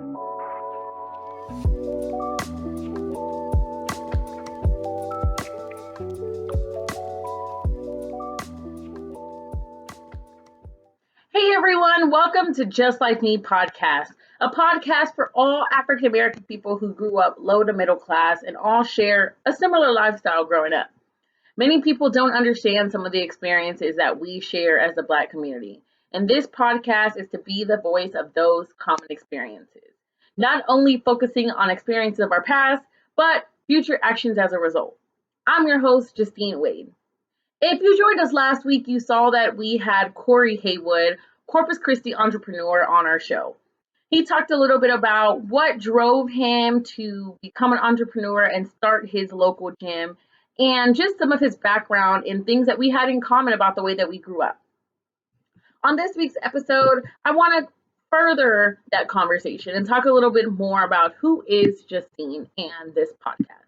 Hey everyone, welcome to Just Like Me podcast, a podcast for all African American people who grew up low to middle class and all share a similar lifestyle growing up. Many people don't understand some of the experiences that we share as the Black community, and this podcast is to be the voice of those common experiences, not only focusing on experiences of our past, but future actions as a result. I'm your host, Justine Wade. If you joined us last week, you saw that we had Corey Haywood, Corpus Christi entrepreneur, on our show. He talked a little bit about what drove him to become an entrepreneur and start his local gym, and just some of his background and things that we had in common about the way that we grew up. On this week's episode, I want to further that conversation and talk a little bit more about who is Justine and this podcast.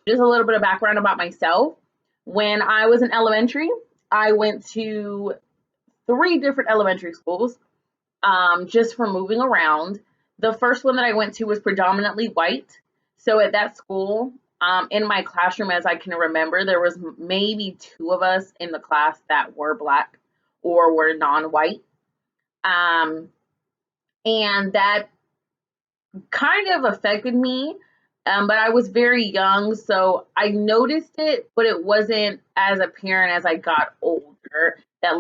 Just a little bit of background about myself. When I was in elementary, I went to 3 different elementary schools just for moving around. The first one that I went to was predominantly white. So at that school, in my classroom, as I can remember, there was maybe 2 of us in the class that were Black or were non-white. And that kind of affected me. But I was very young, so I noticed it, but it wasn't as apparent as I got older that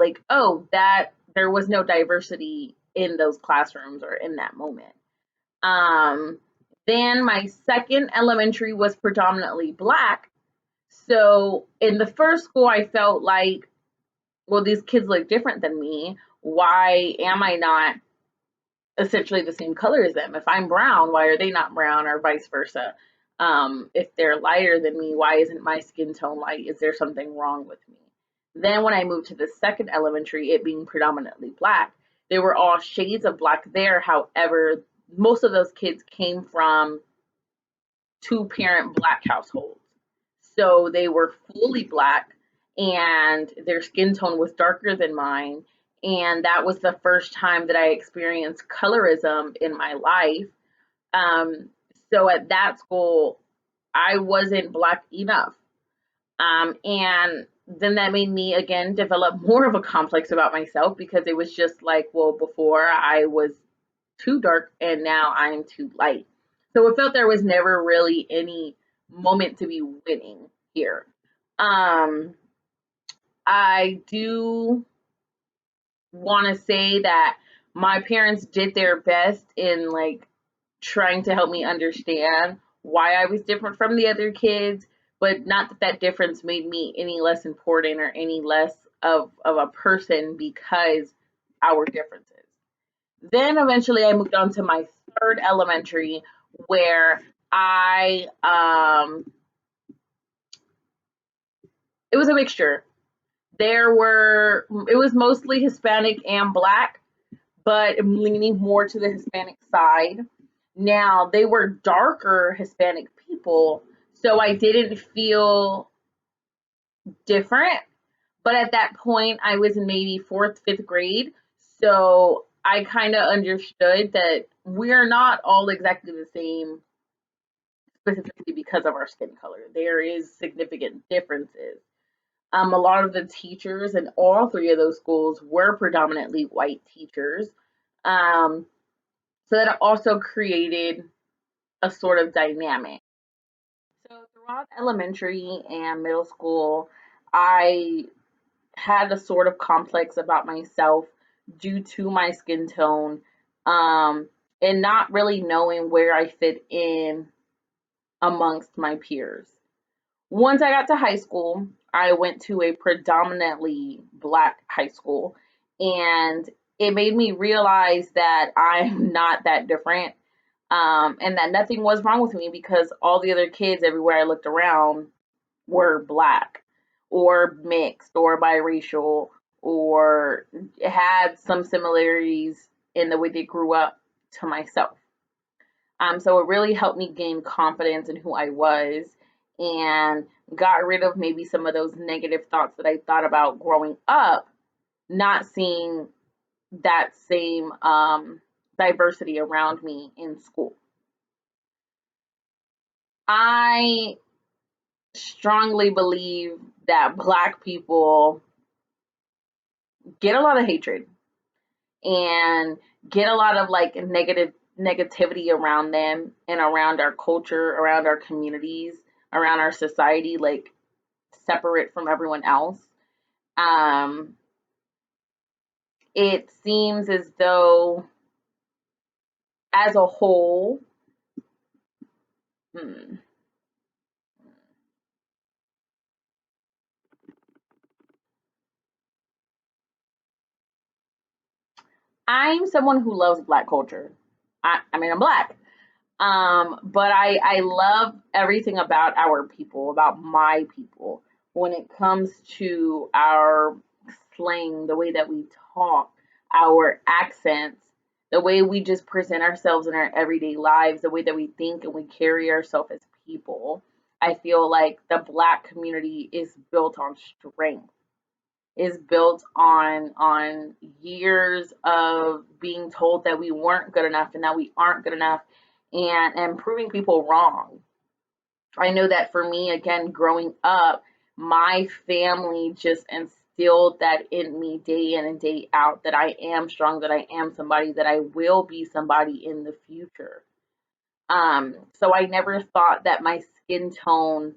that there was no diversity in those classrooms or in that moment. Then my second elementary was predominantly Black. So in the first school, I felt like, well, these kids look different than me. Why am I not essentially the same color as them? If I'm brown, why are they not brown, or vice versa? If they're lighter than me, why isn't my skin tone light? Is there something wrong with me? Then when I moved to the second elementary, it being predominantly Black, they were all shades of Black there. However, most of those kids came from 2-parent Black households. So they were fully Black and their skin tone was darker than mine. And that was the first time that I experienced colorism in my life. So at that school, I wasn't Black enough. And then that made me, again, develop more of a complex about myself, because it was just like, well, before I was too dark and now I'm too light. So it felt there was never really any moment to be winning here. I do want to say that my parents did their best in trying to help me understand why I was different from the other kids, but not that that difference made me any less important or any less of a person because our differences. Then eventually I moved on to my third elementary, where it was a mixture. It was mostly Hispanic and Black, but leaning more to the Hispanic side. Now, they were darker Hispanic people, so I didn't feel different. But at that point, I was in maybe 4th, 5th grade. So I kind of understood that we're not all exactly the same, specifically because of our skin color. There is significant differences. A lot of the teachers in all 3 of those schools were predominantly white teachers. So that also created a sort of dynamic. So throughout elementary and middle school, I had a sort of complex about myself due to my skin tone, and not really knowing where I fit in amongst my peers. Once I got to high school, I went to a predominantly Black high school, and it made me realize that I'm not that different, and that nothing was wrong with me because all the other kids everywhere I looked around were Black or mixed or biracial or had some similarities in the way they grew up to myself. So it really helped me gain confidence in who I was and got rid of maybe some of those negative thoughts that I thought about growing up, not seeing that diversity around me in school. I strongly believe that Black people get a lot of hatred and get a lot of like negativity around them and around our culture, around our communities, around our society, like separate from everyone else. Um, it seems as though, as a whole, hmm, I'm someone who loves Black culture. I mean, I'm Black. But I love everything about our people, about my people, when it comes to our slang, the way that we talk, our accents, the way we just present ourselves in our everyday lives, the way that we think and we carry ourselves as people. I feel like the Black community is built on strength, is built on years of being told that we weren't good enough and that we aren't good enough, and proving people wrong. I know that for me, again, growing up, my family just instilled that in me day in and day out, that I am strong, that I am somebody, that I will be somebody in the future. So I never thought that my skin tone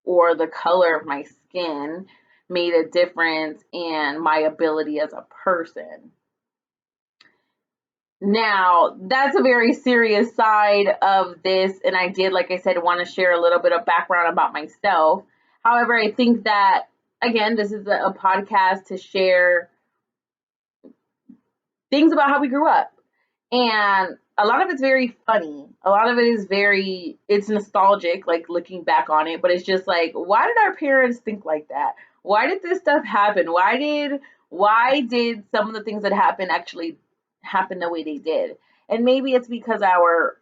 or the color of my skin made a difference in my ability as a person. Now, that's a very serious side of this, and I did, like I said, want to share a little bit of background about myself. However, I think that, again, this is a podcast to share things about how we grew up. And a lot of it's very funny. A lot of it is it's nostalgic, like looking back on it, but it's just like, why did our parents think like that? Why did this stuff happen? Why did some of the things that happened actually happen the way they did? And maybe it's because our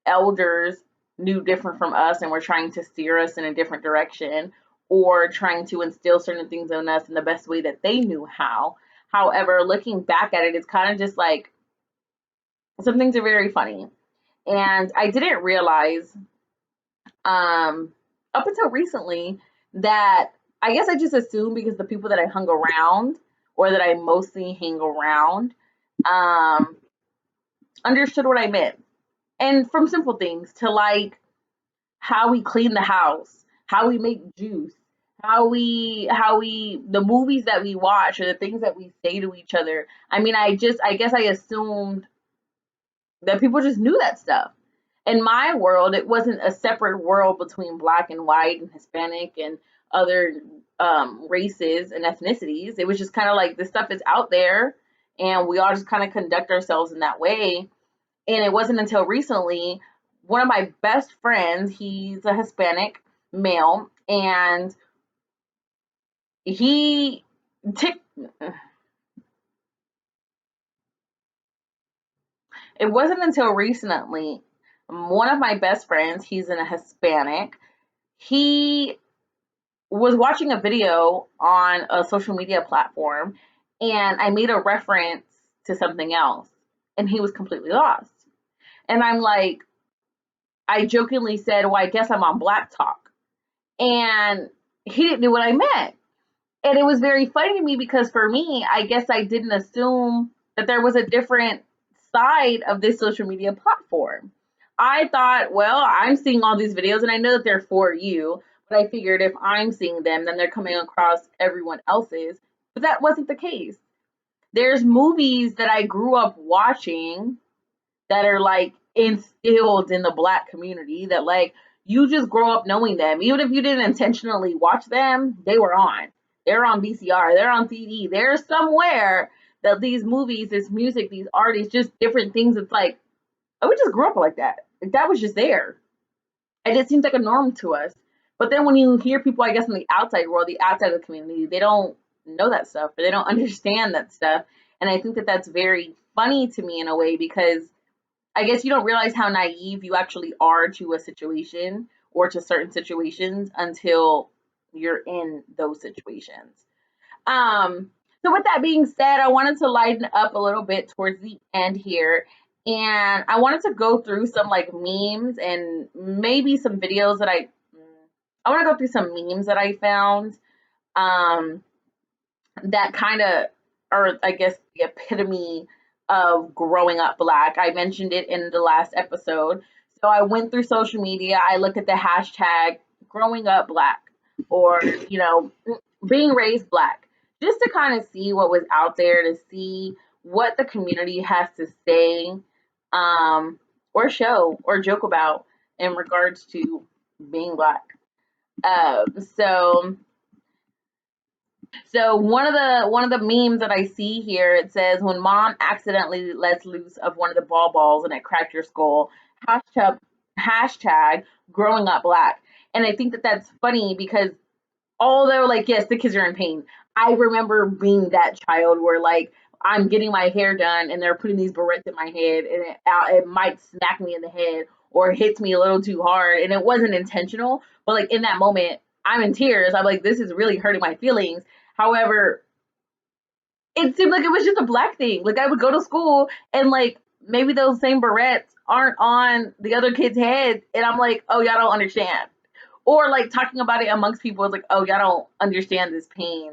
elders knew different from us and were trying to steer us in a different direction, or trying to instill certain things in us in the best way that they knew how. However, looking back at it, it's kind of just like some things are very funny. And I didn't realize, um, up until recently, that I guess I just assumed because the people that I hung around, or that I mostly hang around, um, understood what I meant. And from simple things to like how we clean the house, how we make juice, how we the movies that we watch, or the things that we say to each other. I mean, I guess I assumed that people just knew that stuff. In my world, it wasn't a separate world between Black and white and Hispanic and other races and ethnicities. It was just kind of like this stuff is out there, and we all just kind of conduct ourselves in that way. And it wasn't until recently, one of my best friends, he's a Hispanic male, and he tick. It wasn't until recently, one of my best friends, he's in a Hispanic. He was watching a video on a social media platform, and I made a reference to something else, and he was completely lost. And I'm like, I jokingly said, well, I guess I'm on Black Talk. And he didn't know what I meant. And it was very funny to me because for me, I guess I didn't assume that there was a different side of this social media platform. I thought, well, I'm seeing all these videos and I know that they're for you, but I figured if I'm seeing them, then they're coming across everyone else's. But that wasn't the case. There's movies that I grew up watching that are like instilled in the Black community, that like you just grow up knowing them. Even if you didn't intentionally watch them, they were on. They're on VCR, they're on CD. There's somewhere that these movies, this music, these artists, just different things. It's like, oh, we just grew up like that. Like that was just there. And it seems like a norm to us. But then when you hear people, I guess, in the outside world, the outside of the community, they don't know that stuff, or they don't understand that stuff. And I think that that's very funny to me in a way, because I guess you don't realize how naive you actually are to a situation or to certain situations until you're in those situations. Um, So with that being said, I wanted to lighten up a little bit towards the end here. And I wanted to go through some like memes and maybe some videos that I want to go through some memes that I found um, that kind of are, I guess, the epitome of growing up Black. I mentioned it in the last episode. So I went through social media. I looked at the hashtag growing up Black or, being raised Black, just to kind of see what was out there, to see what the community has to say or show or joke about in regards to being Black. Um, so so one of the memes that I see here, it says when mom accidentally lets loose of one of the balls and it cracked your skull. Hashtag hashtag growing up Black. And I think that that's funny because although like yes, the kids are in pain. I remember being that child where like I'm getting my hair done and they're putting these barrettes in my head and it might smack me in the head or hits me a little too hard and it wasn't intentional, but like in that moment I'm in tears. I'm like, this is really hurting my feelings. However, it seemed like it was just a Black thing. Like I would go to school and like maybe those same barrettes aren't on the other kids' heads, and I'm like, oh, y'all don't understand. Or like talking about it amongst people is like, oh, y'all don't understand this pain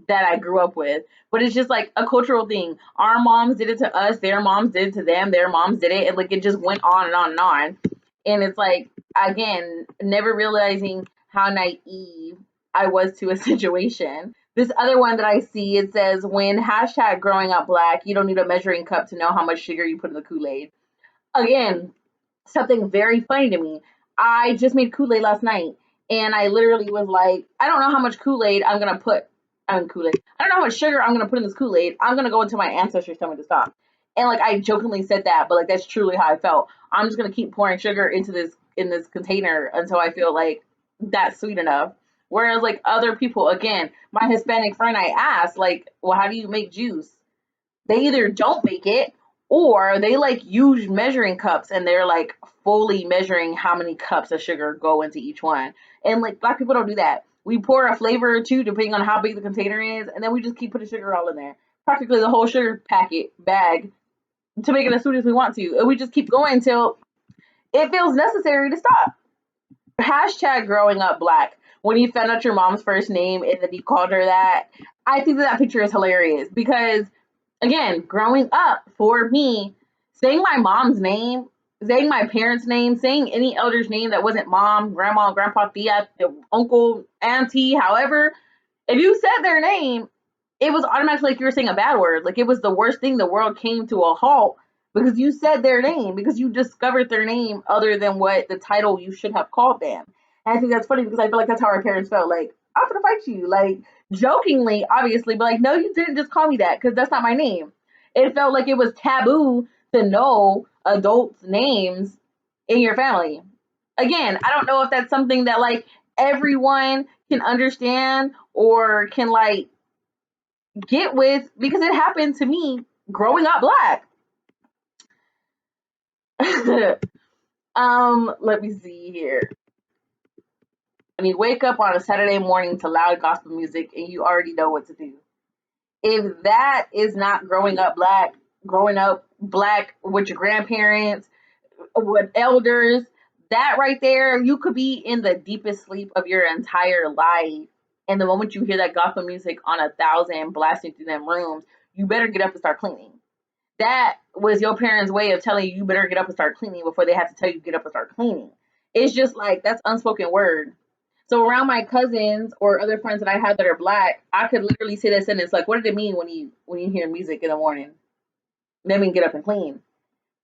that I grew up with. But it's just like a cultural thing. Our moms did it to us, their moms did it to them, their moms did it, and like it just went on and on and on. And it's like again, never realizing how naive I was to a situation. This other one that I see, it says when hashtag growing up Black, you don't need a measuring cup to know how much sugar you put in the Kool-Aid. Again, something very funny to me. I just made Kool-Aid last night and I literally was like, I don't know how much Kool-Aid I'm gonna put Kool-Aid. I don't know how much sugar I'm gonna put in this Kool-Aid. I'm gonna go until my ancestors tell me to stop. And like I jokingly said that, but like that's truly how I felt. I'm just gonna keep pouring sugar into this container until I feel like that's sweet enough. Whereas like other people, again, my Hispanic friend, I asked, like, well, how do you make juice? They either don't make it or they like use measuring cups and they're like fully measuring how many cups of sugar go into each one. And like Black people don't do that. We pour a flavor or two depending on how big the container is, and then we just keep putting sugar all in there. Practically the whole sugar packet bag to make it as sweet as we want to. And we just keep going until it feels necessary to stop. Hashtag growing up Black. When you found out your mom's first name and then you called her that, I think that picture is hilarious because again, growing up for me, saying my mom's name, saying my parents' name, saying any elder's name that wasn't mom, grandma, grandpa, tia, uncle, auntie, however, if you said their name, it was automatically like you were saying a bad word. Like it was the worst thing. The world came to a halt because you said their name, because you discovered their name other than what the title you should have called them. And I think that's funny because I feel like that's how our parents felt. Like, I'm gonna fight you. Like, jokingly, obviously, but like, no, you didn't just call me that because that's not my name. It felt like it was taboo to know adults' names in your family. Again, I don't know if that's something that like everyone can understand or can like get with because it happened to me growing up Black. Let me see here. When you wake up on a Saturday morning to loud gospel music and you already know what to do. If that is not growing up Black with your grandparents, with elders, that right there, you could be in the deepest sleep of your entire life. And the moment you hear that gospel music on 1,000 blasting through them rooms, you better get up and start cleaning. That was your parents' way of telling you better get up and start cleaning before they had to tell you get up and start cleaning. It's just like that's unspoken word. So around my cousins or other friends that I have that are Black, I could literally say that sentence like, "What did it mean when you hear music in the morning? That mean get up and clean."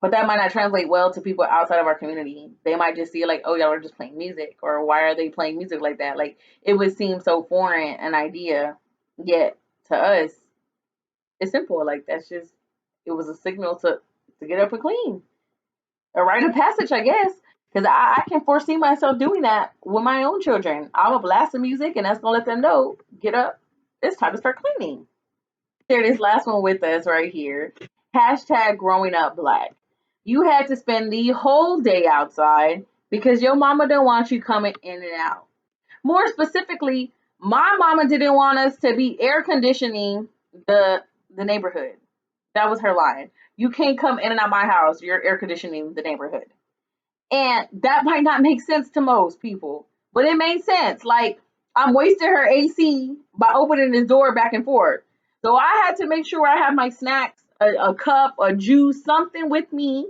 But that might not translate well to people outside of our community. They might just see like, "Oh, y'all are just playing music," or "Why are they playing music like that?" Like it would seem so foreign an idea, yet to us, it's simple. Like that's just it was a signal to get up and clean. A rite of passage, I guess. Because I can foresee myself doing that with my own children. I'm gonna blast the music, and that's gonna let them know, get up. It's time to start cleaning. Share this last one with us right here. Hashtag growing up Black. You had to spend the whole day outside because your mama don't want you coming in and out. More specifically, My mama didn't want us to be air conditioning the neighborhood. That was her line. You can't come in and out my house. You're air conditioning the neighborhood. And that might not make sense to most people, but it made sense. Like, I'm wasting her AC by opening this door back and forth. So I had to make sure I have my snacks, a cup, a juice, something with me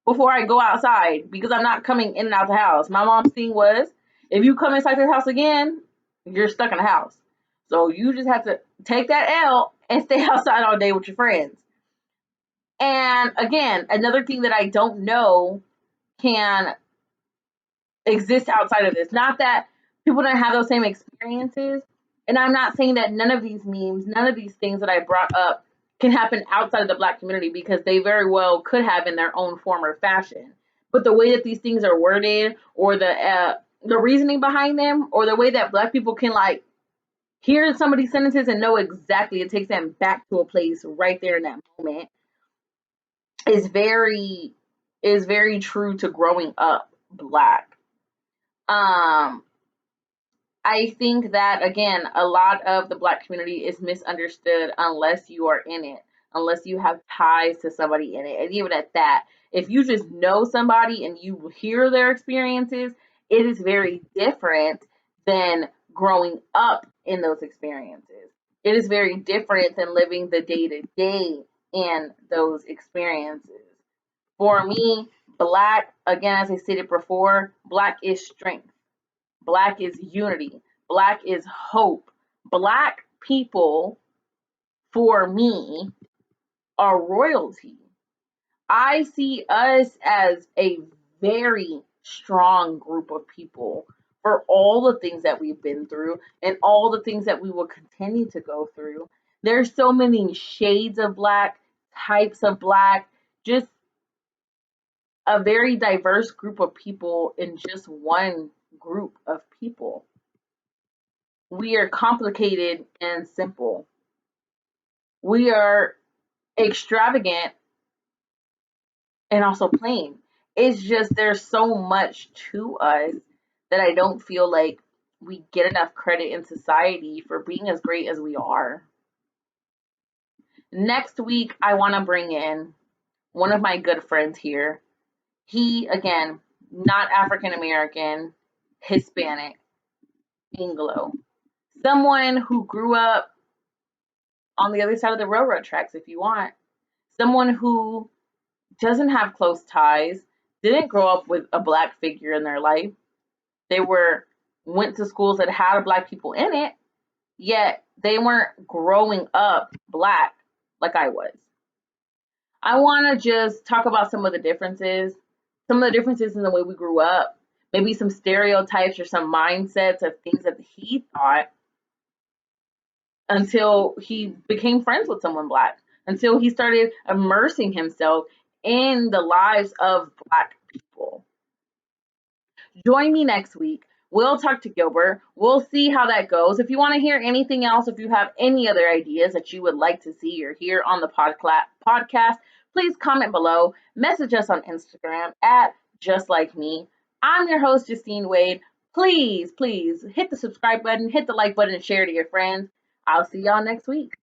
before I go outside because I'm not coming in and out the house. My mom's thing was, if you come inside this house again, you're stuck in the house. So you just have to take that L and stay outside all day with your friends. And again, another thing that I don't know can exist outside of this. Not that people don't have those same experiences. And I'm not saying that none of these memes, none of these things that I brought up can happen outside of the Black community, because they very well could have in their own form or fashion. But the way that these things are worded, or the reasoning behind them, or the way that Black people can like hear some of these sentences and know exactly, it takes them back to a place right there in that moment, is very true to growing up Black. Um, I think that again, a lot of the Black community is misunderstood unless you are in it, unless you have ties to somebody in it. And even at that, if you just know somebody and you hear their experiences, it is very different than growing up in those experiences. It is very different than living the day to day in those experiences. For me, Black, again, as I stated before, Black is strength. Black is unity. Black is hope. Black people, for me, are royalty. I see us as a very strong group of people for all the things that we've been through and all the things that we will continue to go through. There's so many shades of Black, types of Black, just a very diverse group of people in just one group of people. We are complicated and simple. We are extravagant and also plain. It's just there's so much to us that I don't feel like we get enough credit in society for being as great as we are. Next week, I want to bring in one of my good friends here. He, again, not African American, Hispanic, Anglo. Someone who grew up on the other side of the railroad tracks, if you want. Someone who doesn't have close ties, didn't grow up with a Black figure in their life. They went to schools that had Black people in it, yet they weren't growing up Black like I was. I want to just talk about some of the differences, in the way we grew up, maybe some stereotypes or some mindsets of things that he thought until he became friends with someone Black, until he started immersing himself in the lives of Black people. Join me next week. We'll talk to Gilbert. We'll see how that goes. If you want to hear anything else, if you have any other ideas that you would like to see or hear on the podcast, please comment below. Message us on Instagram at Just Like Me. I'm your host, Justine Wade. Please hit the subscribe button, hit the like button, and share to your friends. I'll see y'all next week.